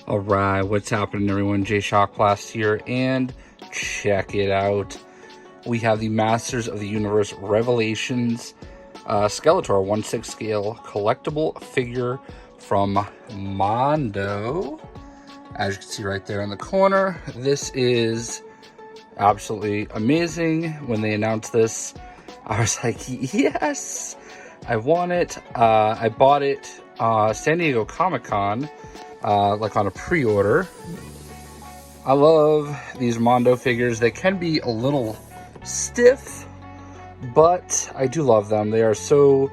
All right, what's happening, everyone? JayShockblast here, and check it out. We have the Masters of the Universe Revelations Skeletor 1/6 scale collectible figure from Mondo. As you can see right there in the corner, this is absolutely amazing. When they announced this, I was like, yes, I want it. I bought it San Diego Comic-Con, like on a pre-order. I love these Mondo figures. They can be a little stiff, but I do love them. They are so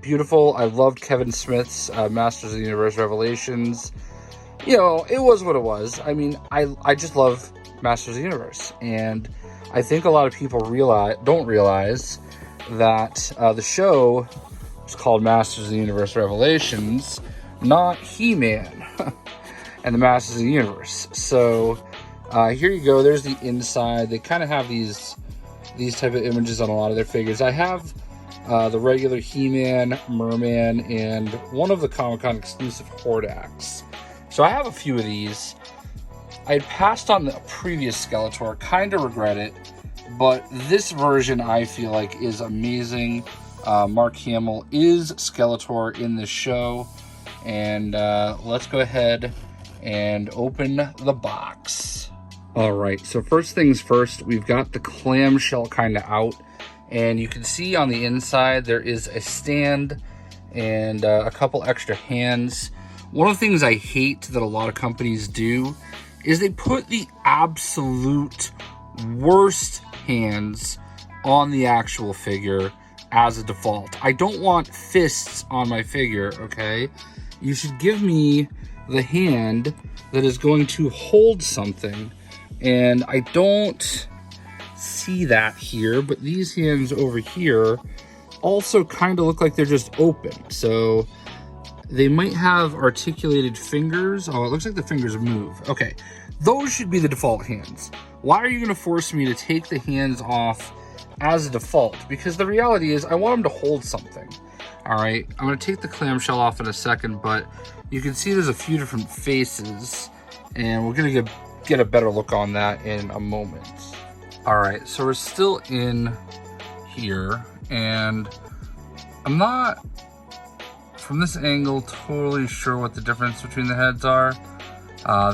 beautiful. I loved Kevin Smith's Masters of the Universe Revelations. You know, it was what it was. I mean, I just love Masters of the Universe, and I think a lot of people don't realize that the show was called Masters of the Universe Revelations, not He-Man and the Masters of the Universe. So here you go. There's the inside. They kind of have these type of images on a lot of their figures. I have the regular He-Man, Merman, and one of the Comic-Con exclusive Hordax. So I have a few of these. I had passed on the previous Skeletor, kind of regret it, but this version I feel like is amazing. Mark Hamill is Skeletor in this show, and let's go ahead and open the box. All right, so first things first, we've got the clamshell kind of out, and you can see on the inside there is a stand and a couple extra hands. One of the things I hate that a lot of companies do is they put the absolute worst hands on the actual figure as a default. I don't want fists on my figure, okay? You should give me the hand that is going to hold something, and I don't see that here, but these hands over here also kind of look like they're just open. So they might have articulated fingers. Oh, it looks like the fingers move. Okay, those should be the default hands. Why are you going to force me to take the hands off as a default? Because the reality is I want them to hold something. All right, I'm going to take the clamshell off in a second, but you can see there's a few different faces, and we're going to get a better look on that in a moment. All right, so we're still in here, and I'm not, from this angle, totally sure what the difference between the heads are.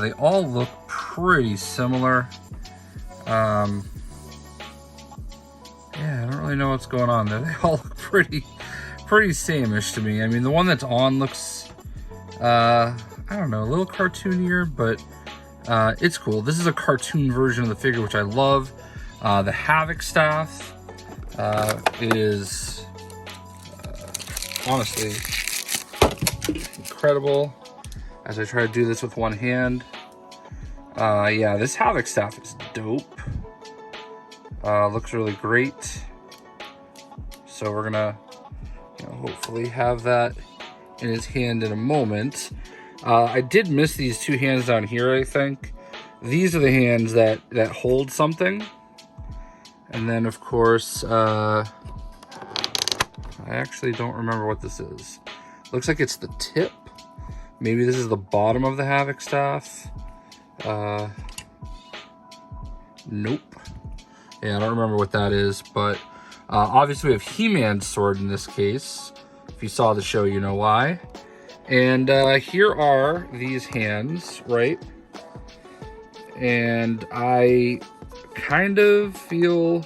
They all look pretty similar. Yeah, I don't really know what's going on there. They all look pretty same-ish to me. I mean, the one that's on looks, I don't know, a little cartoonier, but it's cool. This is a cartoon version of the figure, which I love. The Havoc staff is honestly incredible. As I try to do this with one hand. Yeah, this Havoc staff is dope. Looks really great. So we're gonna, hopefully have that in his hand in a moment. I did miss these two hands down here, I think. These are the hands that hold something. And then, of course, I actually don't remember what this is. Looks like it's the tip. Maybe this is the bottom of the Havoc staff. Nope. Yeah, I don't remember what that is, but obviously we have He-Man's sword in this case. If you saw the show, you know why. And here are these hands, right? And I kind of feel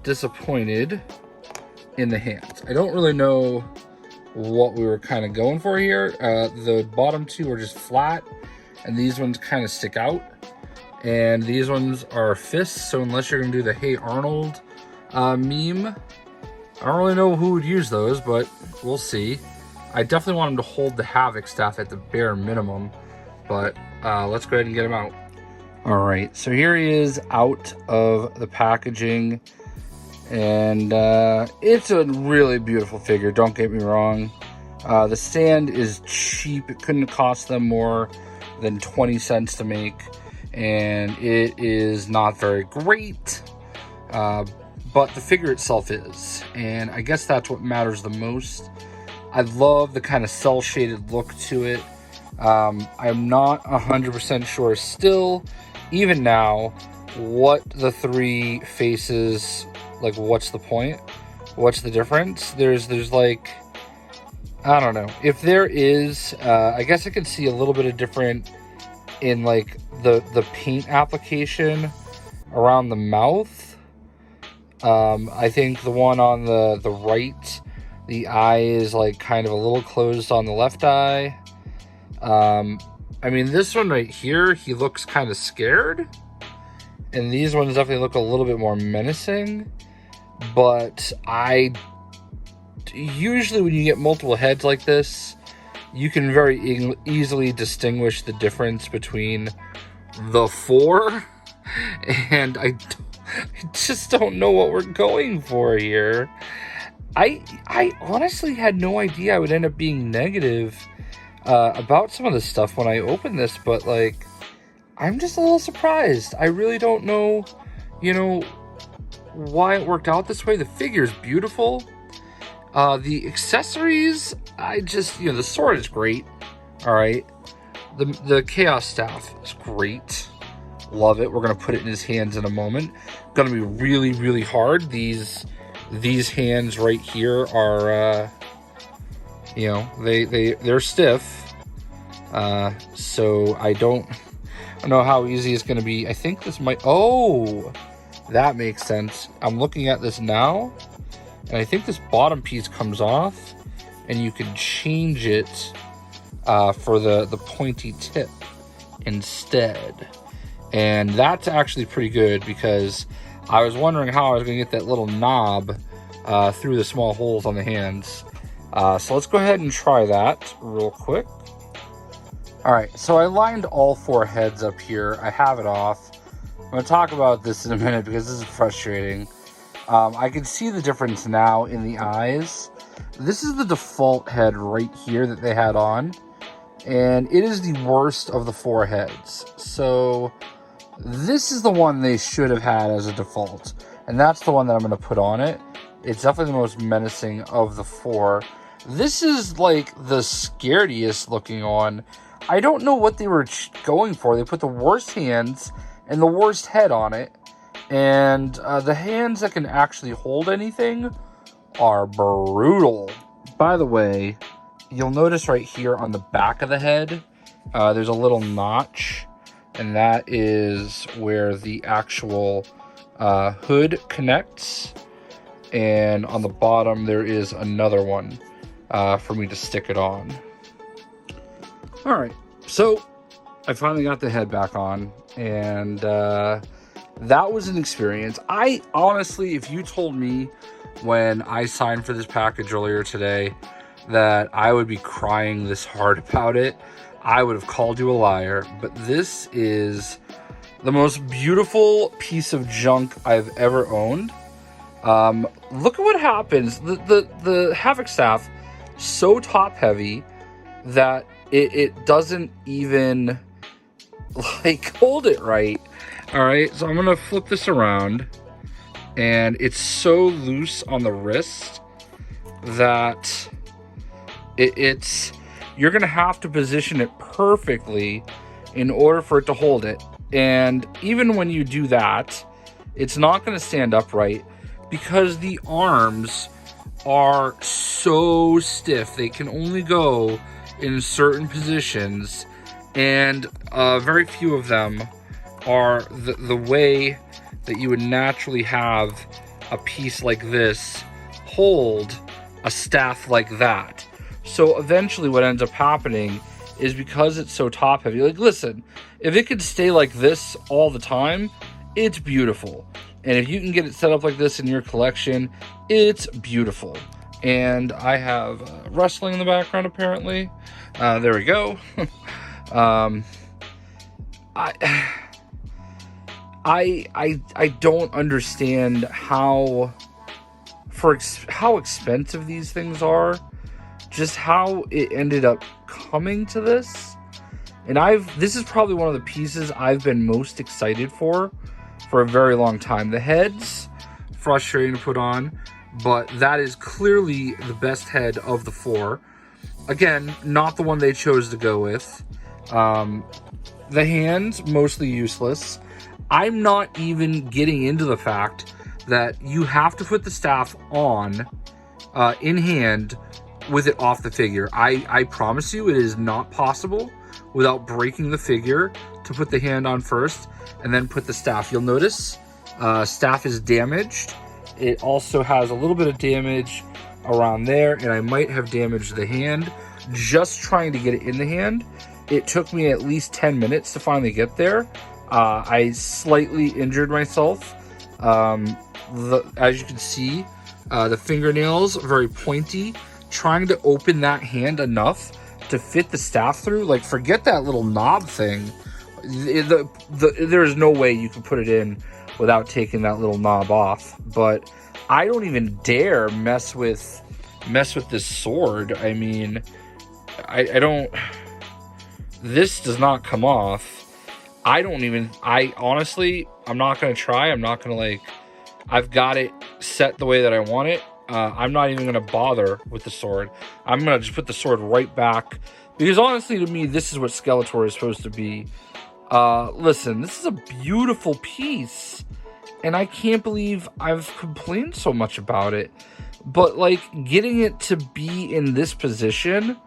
disappointed in the hands. I don't really know what we were kind of going for here. The bottom two are just flat, and these ones kind of stick out. And these ones are fists, so unless you're gonna do the Hey Arnold meme, I don't really know who would use those, but we'll see. I definitely want him to hold the Havoc staff at the bare minimum, but let's go ahead and get him out. All right, so here he is out of the packaging, and it's a really beautiful figure, don't get me wrong. The stand is cheap. It couldn't cost them more than 20 cents to make, and it is not very great, but the figure itself is, and I guess that's what matters the most. I love the kind of cel-shaded look to it. I'm not 100% sure still, even now, what the three faces, like, what's the point? What's the difference? There's like, I don't know. If there is, I guess I could see a little bit of different in, like, the paint application around the mouth. I think the one on the right, the eye is, like, kind of a little closed on the left eye. I mean, this one right here, he looks kind of scared. And these ones definitely look a little bit more menacing. But usually when you get multiple heads like this, you can very easily distinguish the difference between the four. And I just don't know what we're going for here. I honestly had no idea I would end up being negative about some of this stuff when I opened this, but, like, I'm just a little surprised. I really don't know, why it worked out this way. The figure's beautiful. The accessories, the sword is great. All right. The Chaos Staff is great. Love it. We're going to put it in his hands in a moment. Going to be really, really hard. These hands right here are, they're stiff. So I don't know how easy it's going to be. I think this might, that makes sense. I'm looking at this now, and I think this bottom piece comes off, and you can change it for the pointy tip instead. And that's actually pretty good, because I was wondering how I was going to get that little knob through the small holes on the hands. So let's go ahead and try that real quick. All right, so I lined all four heads up here. I have it off. I'm going to talk about this in a minute because this is frustrating. I can see the difference now in the eyes. This is the default head right here that they had on, and it is the worst of the four heads. So this is the one they should have had as a default, and that's the one that I'm going to put on it. It's definitely the most menacing of the four. This is, like, the scariest looking on. I don't know what they were going for. They put the worst hands and the worst head on it. And the hands that can actually hold anything are brutal. By the way, you'll notice right here on the back of the head, there's a little notch. And that is where the actual hood connects. And on the bottom, there is another one for me to stick it on. All right, so I finally got the head back on, and that was an experience. I honestly, if you told me when I signed for this package earlier today that I would be crying this hard about it, I would have called you a liar. But this is the most beautiful piece of junk I've ever owned. Look at what happens. The Havoc Staff, so top heavy that it doesn't even, like, hold it right. All right, so I'm gonna flip this around, and it's so loose on the wrist that you're gonna have to position it perfectly in order for it to hold it. And even when you do that, it's not gonna stand upright because the arms are so stiff. They can only go in certain positions, and very few of them are the way that you would naturally have a piece like this hold a staff like that. So eventually what ends up happening is, because it's so top heavy, like, listen, if it could stay like this all the time, it's beautiful. And if you can get it set up like this in your collection, it's beautiful. And I have wrestling in the background, apparently. There we go. I don't understand how expensive these things are. Just how it ended up coming to this. And this is probably one of the pieces I've been most excited for a very long time. The head's frustrating to put on, but that is clearly the best head of the four. again, not the one they chose to go with. The hands, mostly useless. I'm not even getting into the fact that you have to put the staff on in hand with it off the figure. I promise you it is not possible without breaking the figure to put the hand on first and then put the staff. You'll notice staff is damaged. It also has a little bit of damage around there, and I might have damaged the hand just trying to get it in the hand. It took me at least 10 minutes to finally get there. I slightly injured myself. As you can see, the fingernails are very pointy. Trying to open that hand enough to fit the staff through, like, forget that little knob thing. There's no way you can put it in without taking that little knob off. But I don't even dare mess with this sword. I mean, I don't. This does not come off. Honestly, I'm not gonna try. I'm not gonna, like, I've got it set the way that I want it. I'm not even gonna bother with the sword. I'm gonna just put the sword right back, because honestly, to me, this is what Skeletor is supposed to be. Listen, this is a beautiful piece, and I can't believe I've complained so much about it. But, like, getting it to be in this position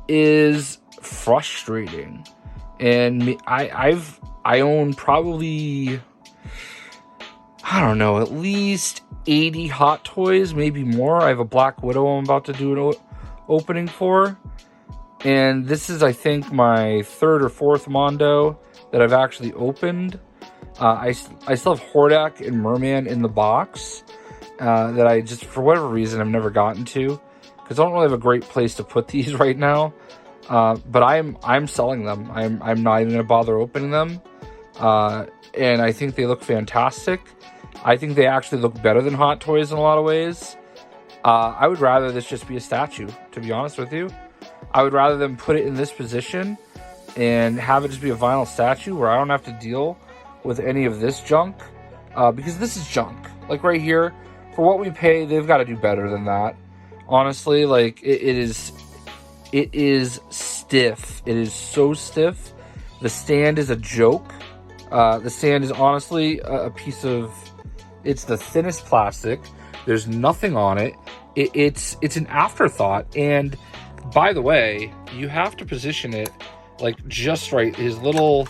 is frustrating. And I own probably, I don't know, at least 80 Hot Toys, maybe more. I have a Black Widow I'm about to do an opening for. And this is, I think, my third or fourth Mondo that I've actually opened. I still have Hordak and Merman in the box that I just, for whatever reason, I've never gotten to, because I don't really have a great place to put these right now. But I'm selling them. I'm not even gonna bother opening them. And I think they look fantastic. I think they actually look better than Hot Toys in a lot of ways. I would rather this just be a statue, to be honest with you. I would rather them put it in this position and have it just be a vinyl statue where I don't have to deal with any of this junk, because this is junk. Like, right here, for what we pay, they've got to do better than that. Honestly, like, it is stiff. It is so stiff. The stand is a joke. The stand is honestly a piece of, it's the thinnest plastic. There's nothing on it. It's an afterthought. And by the way, you have to position it, like, just right. His little,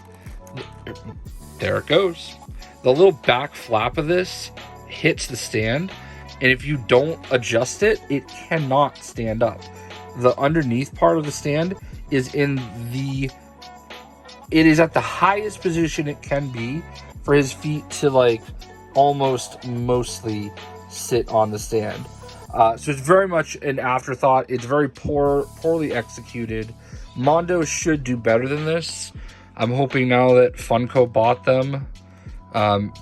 there it goes. The little back flap of this hits the stand, and if you don't adjust it, it cannot stand up. The underneath part of the stand is it is at the highest position it can be for his feet to, like, almost mostly sit on the stand. So it's very much an afterthought. It's very poorly executed. Mondo should do better than this. I'm hoping now that Funko bought them,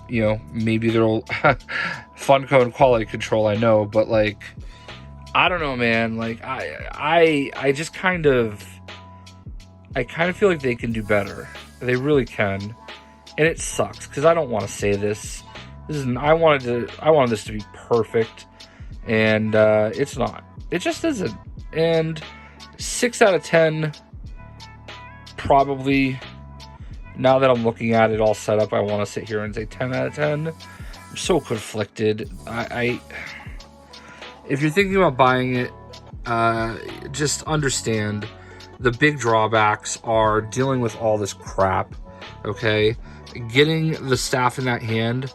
you know, maybe they'll Funko and quality control, I know, but, like, I don't know, man. Like, I just kind of feel like they can do better. They really can. And it sucks, because I don't want to say this. I wanted this to be perfect, and it's not. It just isn't. And 6 out of 10, probably. Now that I'm looking at it all set up, I want to sit here and say 10 out of 10. I'm so conflicted. If you're thinking about buying it, just understand the big drawbacks are dealing with all this crap, okay? Getting the staff in that hand,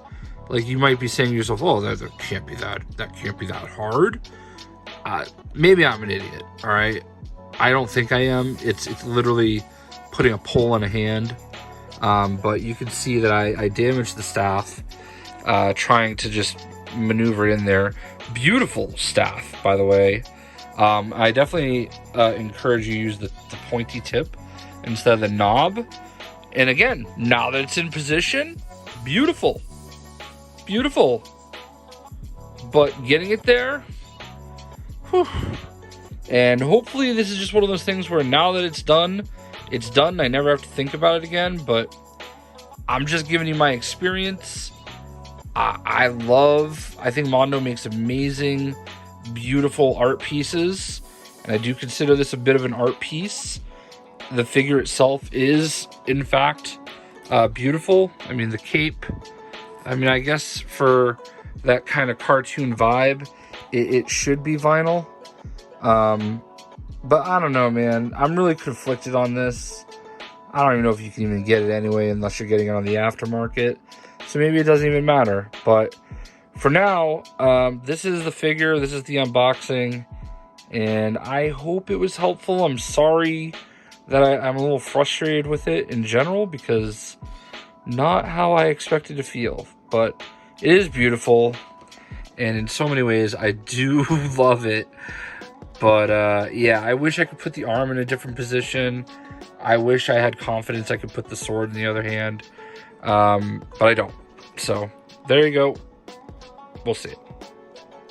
like, you might be saying to yourself, oh, that can't be that hard. Maybe I'm an idiot, all right? I don't think I am. It's literally putting a pole in a hand. But you can see that I damaged the staff, trying to just maneuver in there. Beautiful staff, by the way. I definitely encourage you to use the pointy tip instead of the knob. And again, now that it's in position, beautiful. Beautiful. But getting it there, whew. And hopefully this is just one of those things where now that it's done. I never have to think about it again, but I'm just giving you my experience. I think Mondo makes amazing, beautiful art pieces, and I do consider this a bit of an art piece. The figure itself is, in fact, beautiful. I mean, the cape, I mean, I guess for that kind of cartoon vibe, it should be vinyl. But I don't know, man. I'm really conflicted on this. I don't even know if you can even get it anyway unless you're getting it on the aftermarket. So maybe it doesn't even matter. But for now, this is the figure. This is the unboxing. And I hope it was helpful. I'm sorry that I'm a little frustrated with it in general, because not how I expected to feel. But it is beautiful. And in so many ways, I do love it. But yeah, I wish I could put the arm in a different position. I wish I had confidence I could put the sword in the other hand. But I don't. So there you go. We'll see.